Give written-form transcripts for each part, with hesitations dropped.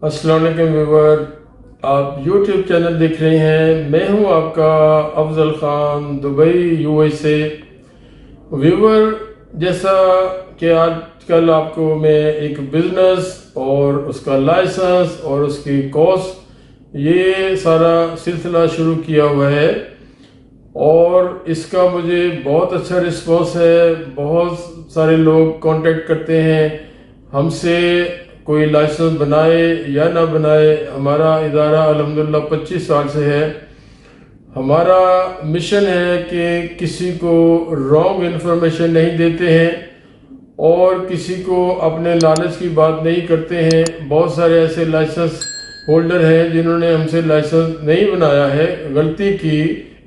अस्सलाम वालेकुम व्यूवर, आप YouTube चैनल देख रहे हैं। मैं हूं आपका Afzal Khan, Dubai USA। Viewer, जैसा कि आजकल आपको मैं एक बिज़नेस और उसका लाइसेंस और उसकी कॉस्ट ये सारा सिलसिला शुरू किया हुआ है और इसका मुझे बहुत अच्छा रिस्पॉन्स है। बहुत सारे लोग कांटेक्ट करते हैं हमसे, कोई लाइसेंस बनाए या ना बनाए। हमारा इदारा अल्हम्दुलिल्लाह 25 साल से है। हमारा मिशन है कि किसी को रॉन्ग इन्फॉर्मेशन नहीं देते हैं और किसी को अपने लालच की बात नहीं करते हैं। बहुत सारे ऐसे लाइसेंस होल्डर हैं जिन्होंने हमसे लाइसेंस नहीं बनाया है, गलती की,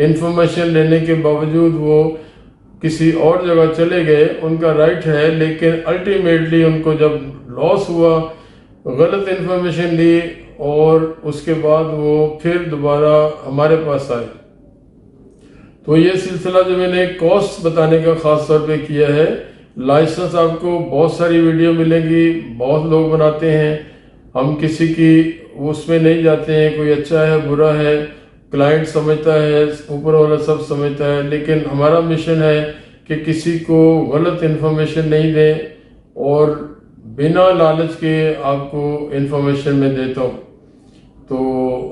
इन्फॉर्मेशन लेने के बावजूद वो किसी और जगह चले गए, उनका राइट है। लेकिन अल्टीमेटली उनको जब लॉस हुआ, गलत इन्फॉर्मेशन ली और उसके बाद वो फिर दोबारा हमारे पास आए। तो ये सिलसिला जो मैंने कॉस्ट बताने का ख़ास तौर पे किया है। लाइसेंस आपको बहुत सारी वीडियो मिलेंगी, बहुत लोग बनाते हैं, हम किसी की उसमें नहीं जाते हैं। कोई अच्छा है बुरा है, क्लाइंट समझता है, ऊपर वाला सब समझता है, लेकिन हमारा मिशन है कि किसी को गलत इन्फॉर्मेशन नहीं दें और बिना लालच के आपको इन्फॉर्मेशन मैं देता हूँ। तो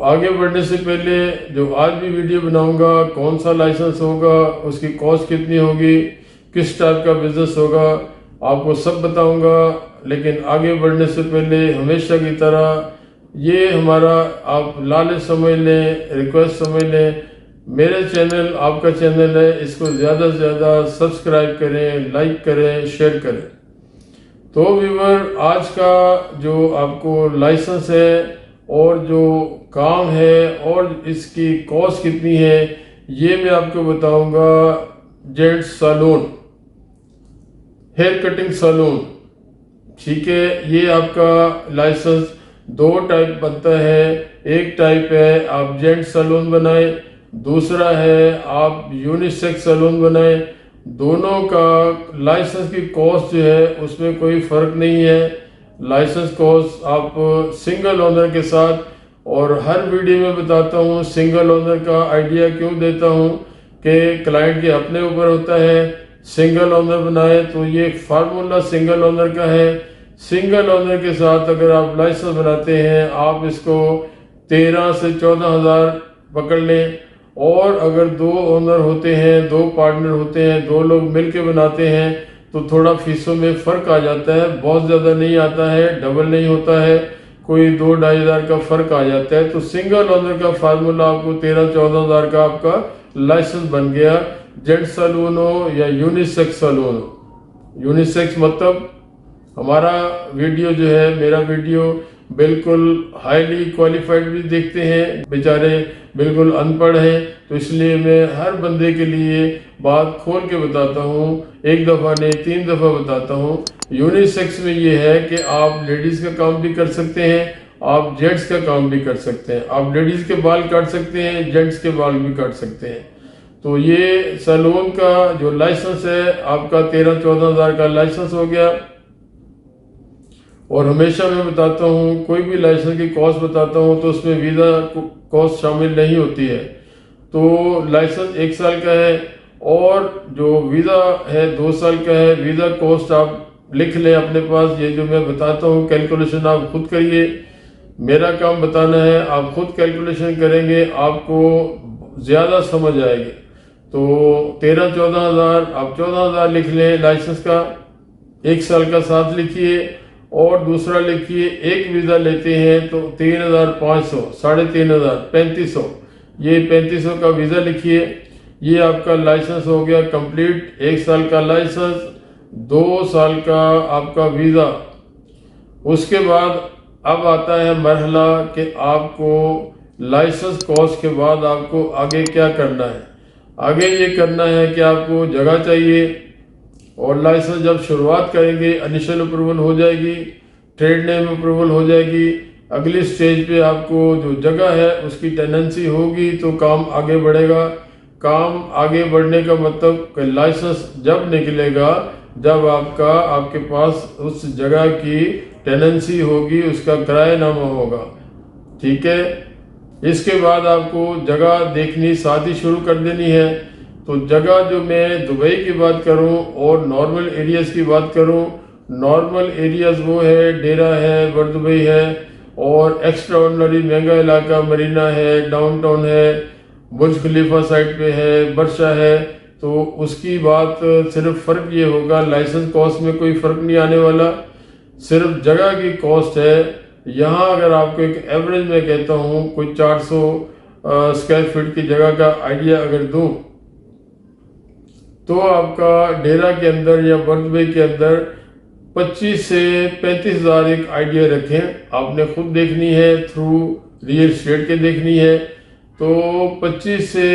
आगे बढ़ने से पहले जो आज भी वीडियो बनाऊंगा, कौन सा लाइसेंस होगा, उसकी कॉस्ट कितनी होगी, किस टाइप का बिजनेस होगा, आपको सब बताऊंगा। लेकिन आगे बढ़ने से पहले हमेशा की तरह ये हमारा, आप लालच समझ लें, रिक्वेस्ट समझ लें, मेरे चैनल आपका चैनल है, इसको ज़्यादा से ज़्यादा सब्सक्राइब करें, लाइक करें, शेयर करें। तो व्यूवर, आज का जो आपको लाइसेंस है और जो काम है और इसकी कॉस्ट कितनी है, ये मैं आपको बताऊंगा। Gents saloon, hair cutting saloon, ठीक है। ये आपका लाइसेंस दो टाइप बनता है। एक टाइप है आप जेंट्स सैलून बनाए, दूसरा है आप यूनिसेक्स सैलून बनाए। दोनों का लाइसेंस की कॉस्ट जो है उसमें कोई फ़र्क नहीं है। लाइसेंस कॉस्ट आप सिंगल ओनर के साथ, और हर वीडियो में बताता हूँ सिंगल ओनर का आइडिया क्यों देता हूँ कि क्लाइंट के अपने ऊपर होता है। सिंगल ओनर बनाए तो ये फार्मूला सिंगल ओनर का है। सिंगल ओनर के साथ अगर आप लाइसेंस बनाते हैं, आप इसको 13 से 14 हज़ार पकड़ लें। और अगर दो ओनर होते हैं, दो पार्टनर होते हैं, दो लोग मिलके बनाते हैं तो थोड़ा फीसों में फ़र्क आ जाता है। बहुत ज़्यादा नहीं आता है, डबल नहीं होता है, कोई 2-2.5 हज़ार का फ़र्क आ जाता है। तो सिंगल ओनर का फार्मूला आपको 13-14 हज़ार का आपका लाइसेंस बन गया। जेंट्स सैलून हो या यूनिसेक्स सैलून हो। यूनिसेक्स मतलब हमारा वीडियो जो है, मेरा वीडियो बिल्कुल हाईली क्वालिफाइड भी देखते हैं, बेचारे बिल्कुल अनपढ़ हैं, तो इसलिए मैं हर बंदे के लिए बात खोल के बताता हूँ। एक दफ़ा नहीं, 3 दफ़ा बताता हूँ। यूनिसेक्स में ये है कि आप लेडीज़ का काम भी कर सकते हैं, आप जेंट्स का काम भी कर सकते हैं। आप लेडीज़ के बाल काट सकते हैं, जेंट्स के बाल भी काट सकते हैं। तो ये सैलून का जो लाइसेंस है आपका 13-14 हज़ार का लाइसेंस हो गया। और हमेशा मैं बताता हूँ, कोई भी लाइसेंस की कॉस्ट बताता हूँ तो उसमें वीज़ा कॉस्ट शामिल नहीं होती है। तो लाइसेंस 1 साल का है और जो वीज़ा है 2 साल का है। वीज़ा कॉस्ट आप लिख लें अपने पास, ये जो मैं बताता हूँ कैलकुलेशन आप खुद करिए। मेरा काम बताना है, आप खुद कैलकुलेशन करेंगे, आपको ज़्यादा समझ आएगी। तो 13-14 हज़ार, आप 14 हज़ार लिख लें लाइसेंस का, 1 साल का साथ लिखिए और दूसरा लिखिए। एक वीज़ा लेते हैं तो 3,500, 3,500, 3,500, ये 3,500 का वीज़ा लिखिए। ये आपका लाइसेंस हो गया कंप्लीट। 1 साल का लाइसेंस, 2 साल का आपका वीज़ा। उसके बाद अब आता है मरहला कि आपको लाइसेंस कोर्स के बाद आपको आगे क्या करना है। आगे ये करना है कि आपको जगह चाहिए और लाइसेंस जब शुरुआत करेंगे इनिशियल अप्रूवल हो जाएगी, ट्रेड नेम अप्रूवल हो जाएगी। अगली स्टेज पे आपको जो जगह है उसकी टेनेंसी होगी तो काम आगे बढ़ेगा। काम आगे बढ़ने का मतलब कि लाइसेंस जब निकलेगा जब आपके पास उस जगह की टेनेंसी होगी, उसका किरायानामा होगा। ठीक है, इसके बाद आपको जगह देखनी शादी शुरू कर देनी है। तो जगह जो मैं दुबई की बात करूं और नॉर्मल एरियाज़ की बात करूं, नॉर्मल एरियाज़ वो है डेरा है, बर दुबई है, और एक्स्ट्रा ऑर्डिनरी महंगा इलाका मरीना है, डाउनटाउन है, बुर्ज खलीफा साइड पे है, बरशा है। तो उसकी बात सिर्फ फ़र्क ये होगा, लाइसेंस कॉस्ट में कोई फ़र्क नहीं आने वाला, सिर्फ जगह की कॉस्ट है। यहाँ अगर आपको एक एवरेज में कहता हूँ कोई 400 स्क्वायर फीट की जगह का आइडिया अगर दूँ, तो आपका डेरा के अंदर या बर्दबे के अंदर 25 से 35 हज़ार एक आइडिया रखें। आपने खुद देखनी है, थ्रू रियल एस्टेट के देखनी है। तो 25 से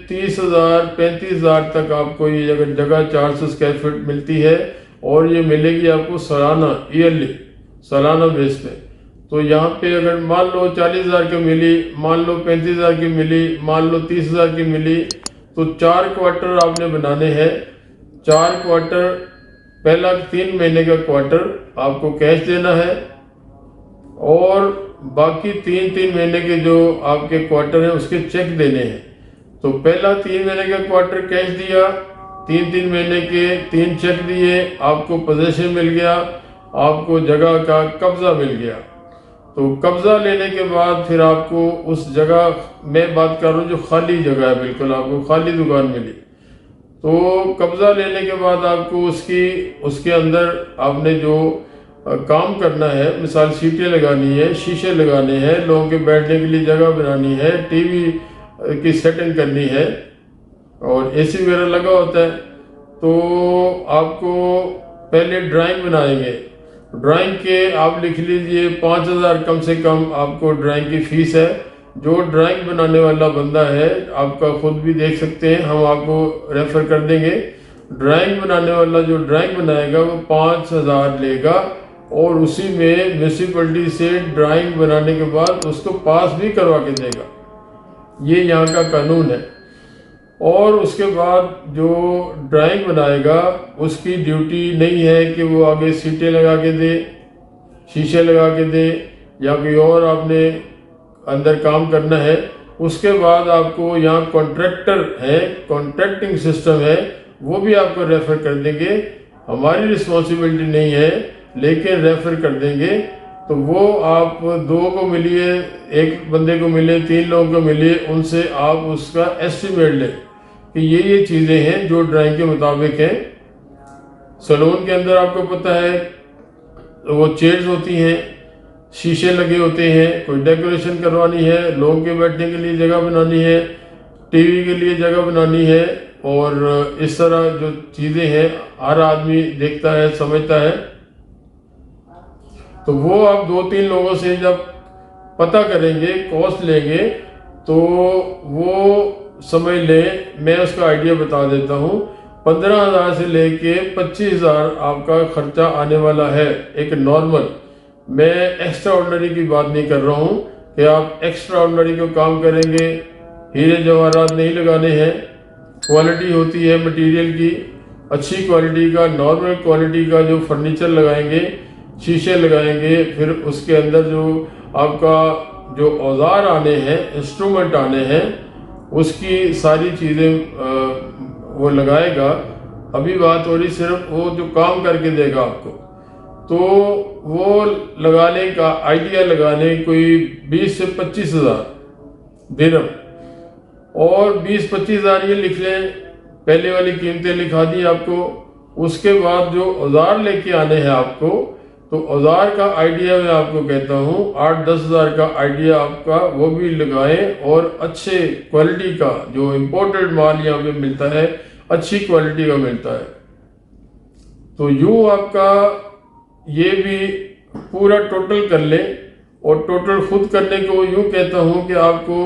30 हज़ार 35 हज़ार तक आपको ये अगर जगह 400 स्क्वायर फीट मिलती है, और ये मिलेगी आपको सालाना, ईयरली, सालाना बेस पे। तो यहाँ पे अगर मान लो 40 हज़ार की मिली, मान लो 35 हज़ार की मिली, मान लो 30 हज़ार की मिली, तो 4 क्वार्टर आपने बनाने हैं। 4 क्वार्टर, पहला 3 महीने का क्वार्टर आपको कैश देना है, और बाकी 3 महीने के जो आपके क्वार्टर हैं उसके चेक देने हैं। तो पहला 3 महीने का क्वार्टर कैश दिया, 3 महीने के 3 चेक दिए, आपको पोजीशन मिल गया, आपको जगह का कब्जा मिल गया। तो कब्जा लेने के बाद फिर आपको उस जगह, मैं बात कर रहा हूँ जो खाली जगह है, बिल्कुल आपको खाली दुकान मिली, तो कब्जा लेने के बाद आपको उसके अंदर आपने जो काम करना है, मिसाल सीटें लगानी है, शीशे लगाने हैं, लोगों के बैठने के लिए जगह बनानी है, टीवी की सेटिंग करनी है, और एसी वगैरह लगा होता है। तो आपको पहले ड्राइंग बनाएंगे। ड्राइंग के आप लिख लीजिए 5,000 कम से कम आपको ड्राइंग की फीस है। जो ड्राइंग बनाने वाला बंदा है, आपका खुद भी देख सकते हैं, हम आपको रेफर कर देंगे। ड्राइंग बनाने वाला जो ड्राइंग बनाएगा वो 5,000 लेगा, और उसी में म्यूनिसिपैलिटी से ड्राइंग बनाने के बाद उसको पास भी करवा के देगा। ये यहाँ का कानून है। और उसके बाद जो ड्राइंग बनाएगा उसकी ड्यूटी नहीं है कि वो आगे सीटें लगा के दे, शीशे लगा के दे, या कोई और आपने अंदर काम करना है। उसके बाद आपको यहाँ कॉन्ट्रैक्टर है, कॉन्ट्रैक्टिंग सिस्टम है, वो भी आपको रेफर कर देंगे। हमारी रिस्पॉन्सिबिलिटी नहीं है, लेकिन रेफर कर देंगे। तो वो आप 2 को मिलिए, एक बंदे को मिले, 3 लोगों को मिले, उनसे आप उसका एस्टिमेट लें कि ये चीज़ें हैं जो ड्राइंग के मुताबिक हैं। सैलून के अंदर आपको पता है वो चेयर्स होती हैं, शीशे लगे होते हैं, कोई डेकोरेशन करवानी है, लोगों के बैठने के लिए जगह बनानी है, टीवी के लिए जगह बनानी है, और इस तरह जो चीज़ें हैं हर आदमी देखता है, समझता है। तो वो आप 2-3 लोगों से जब पता करेंगे, कॉस्ट लेंगे, तो वो समझ लें, मैं उसका आइडिया बता देता हूँ, 15,000 से लेके 25,000 आपका खर्चा आने वाला है एक नॉर्मल। मैं एक्स्ट्रा ऑर्डिनरी की बात नहीं कर रहा हूँ कि आप एक्स्ट्रा ऑर्डिनरी को काम करेंगे, हीरे जवाहरात नहीं लगाने हैं। क्वालिटी होती है मटेरियल की, अच्छी क्वालिटी का, नॉर्मल क्वालिटी का जो फर्नीचर लगाएंगे, शीशे लगाएंगे, फिर उसके अंदर जो आपका जो औजार आने हैं, इंस्ट्रूमेंट आने हैं, उसकी सारी चीज़ें वो लगाएगा। अभी बात हो रही सिर्फ वो जो काम करके देगा आपको, तो वो लगाने का आइडिया लगाने कोई 20 से 25 हज़ार दिरहम, और 20-25 हज़ार ये लिख लें, पहले वाली कीमतें लिखा दी आपको। उसके बाद जो औजार लेके आने हैं आपको, तो औजार का आइडिया मैं आपको कहता हूँ 8-10 हज़ार का आइडिया आपका वो भी लगाएं, और अच्छे क्वालिटी का जो इम्पोर्टेड माल यहाँ पे मिलता है, अच्छी क्वालिटी का मिलता है। तो यूँ आपका ये भी पूरा टोटल कर लें, और टोटल खुद करने को यूँ कहता हूँ कि आपको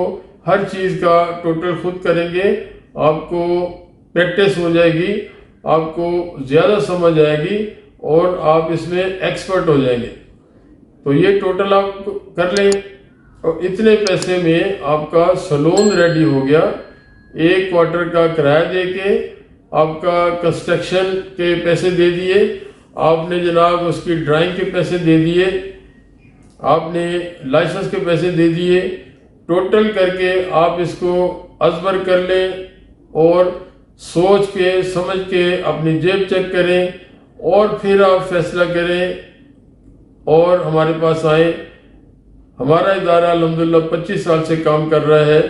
हर चीज़ का टोटल खुद करेंगे, आपको प्रैक्टिस हो जाएगी, आपको ज़्यादा समझ आएगी, और आप इसमें एक्सपर्ट हो जाएंगे। तो ये टोटल आप कर लें, और इतने पैसे में आपका सैलून रेडी हो गया। 1 क्वार्टर का किराया दे के आपका कंस्ट्रक्शन के पैसे दे दिए, आपने जनाब उसकी ड्राइंग के पैसे दे दिए, आपने लाइसेंस के पैसे दे दिए। टोटल करके आप इसको अजबर कर लें और सोच के समझ के अपनी जेब चेक करें और फिर आप फैसला करें और हमारे पास आए। हमारा इदारा अल्हम्दुलिल्लाह 25 साल से काम कर रहा है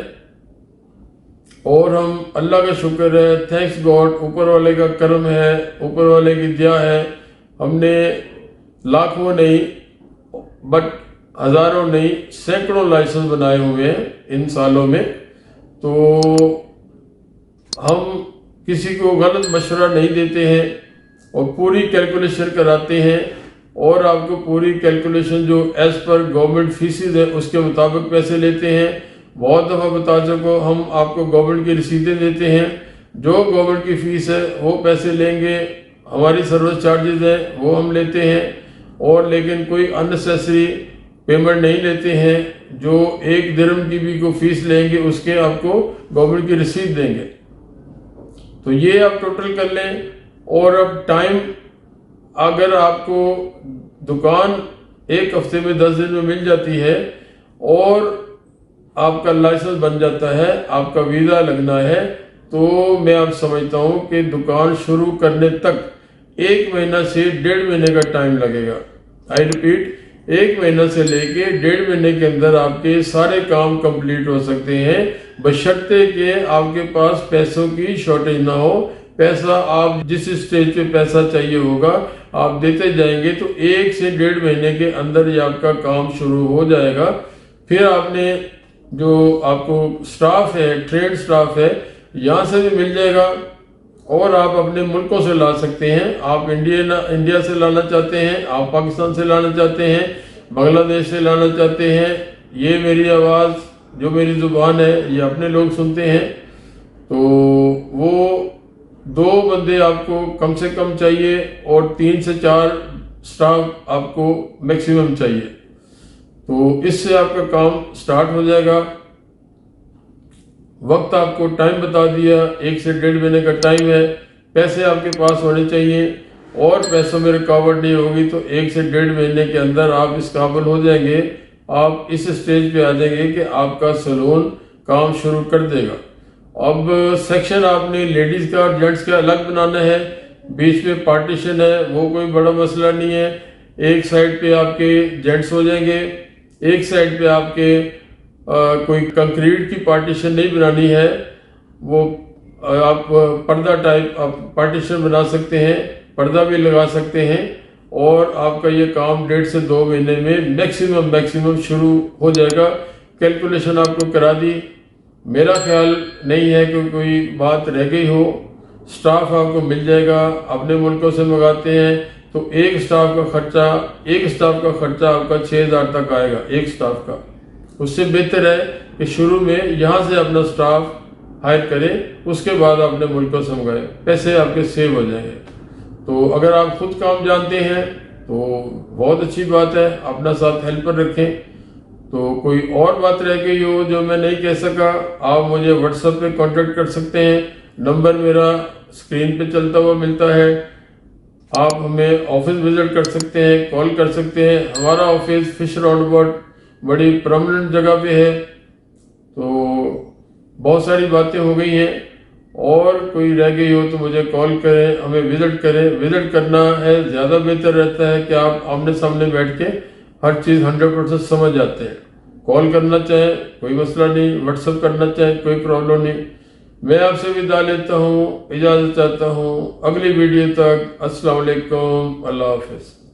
और हम अल्लाह का शुक्र है, थैंक्स गॉड, ऊपर वाले का करम है, ऊपर वाले की दया है। हमने लाखों नहीं बट हज़ारों नहीं सैकड़ों लाइसेंस बनाए हुए हैं इन सालों में। तो हम किसी को गलत मशवरा नहीं देते हैं और पूरी कैलकुलेशन कराते हैं और आपको पूरी कैलकुलेशन जो एज़ पर गवर्नमेंट फीसिस है उसके मुताबिक पैसे लेते हैं। बहुत दफ़ा बता चुको, हम आपको गवर्नमेंट की रसीदें देते हैं, जो गवर्नमेंट की फ़ीस है वो पैसे लेंगे, हमारी सर्विस चार्जेस हैं वो हम लेते हैं और लेकिन कोई अननेसेसरी पेमेंट नहीं लेते हैं। जो 1 दिरहम की भी को फीस लेंगे उसके आपको गवर्नमेंट की रसीद देंगे। तो ये आप टोटल कर लें। और अब टाइम, अगर आपको दुकान 1 हफ्ते में 10 दिन में मिल जाती है और आपका लाइसेंस बन जाता है, आपका वीज़ा लगना है, तो मैं आप समझता हूँ कि दुकान शुरू करने तक 1 महीना से 1.5 महीने का टाइम लगेगा। आई रिपीट, 1 महीना से लेके 1.5 महीने के अंदर आपके सारे काम कंप्लीट हो सकते हैं, बशर्ते कि आपके पास पैसों की शॉर्टेज ना हो। पैसा आप जिस स्टेज पे पैसा चाहिए होगा आप देते जाएंगे तो 1 से 1.5 महीने के अंदर ही आपका काम शुरू हो जाएगा। फिर आपने जो आपको स्टाफ है, ट्रेड स्टाफ है, यहाँ से भी मिल जाएगा और आप अपने मुल्कों से ला सकते हैं। आप इंडिया से लाना चाहते हैं, आप पाकिस्तान से लाना चाहते हैं, बांग्लादेश से लाना चाहते हैं। ये मेरी आवाज़, जो मेरी ज़ुबान है, ये अपने लोग सुनते हैं। तो वो 2 बंदे आपको कम से कम चाहिए और 3 से 4 स्टाफ आपको मैक्सिमम चाहिए। तो इससे आपका काम स्टार्ट हो जाएगा। वक्त आपको टाइम बता दिया, 1 से 1.5 महीने का टाइम है। पैसे आपके पास होने चाहिए और पैसों में रुकावट नहीं होगी तो 1 से 1.5 महीने के अंदर आप इस काबिल हो जाएंगे। आप इस स्टेज पे आ जाएंगे कि आपका सैलून काम शुरू कर देगा। अब सेक्शन आपने लेडीज़ का और जेंट्स का अलग बनाना है, बीच में पार्टीशन है, वो कोई बड़ा मसला नहीं है। एक साइड पे आपके जेंट्स हो जाएंगे, एक साइड पे आपके कोई कंक्रीट की पार्टीशन नहीं बनानी है, वो आप पर्दा टाइप आप पार्टीशन बना सकते हैं, पर्दा भी लगा सकते हैं और आपका ये काम 1.5 से 2 महीने में मैक्सिमम शुरू हो जाएगा। कैलकुलेशन आपको करा दी। मेरा ख्याल नहीं है कि कोई बात रह गई हो। स्टाफ आपको मिल जाएगा, अपने मुल्कों से मंगाते हैं तो एक स्टाफ का खर्चा आपका 6,000 तक आएगा, एक स्टाफ का। उससे बेहतर है कि शुरू में यहाँ से अपना स्टाफ हायर करें, उसके बाद अपने मुल्कों से मंगाएं, पैसे आपके सेव हो जाएंगे। तो अगर आप खुद काम जानते हैं तो बहुत अच्छी बात है, अपना साथ हेल्पर रखें। तो कोई और बात रह गई हो जो मैं नहीं कह सका, आप मुझे व्हाट्सएप पे कांटेक्ट कर सकते हैं। नंबर मेरा स्क्रीन पे चलता हुआ मिलता है। आप हमें ऑफिस विजिट कर सकते हैं, कॉल कर सकते हैं। हमारा ऑफिस फिश राउंडअबाउट बड़ी परमानेंट जगह पे है। तो बहुत सारी बातें हो गई हैं और कोई रह गई हो तो मुझे कॉल करें, हमें विजिट करें। विजिट करना है ज़्यादा बेहतर रहता है कि आप आमने सामने बैठ के हर चीज़ 100% समझ जाते हैं। कॉल करना चाहें कोई मसला नहीं, व्हाट्सएप करना चाहें कोई प्रॉब्लम नहीं। मैं आपसे विदा लेता हूँ, इजाज़त चाहता हूँ। अगली वीडियो तक अस्सलाम वालेकुम, अल्लाह हाफ़िज़।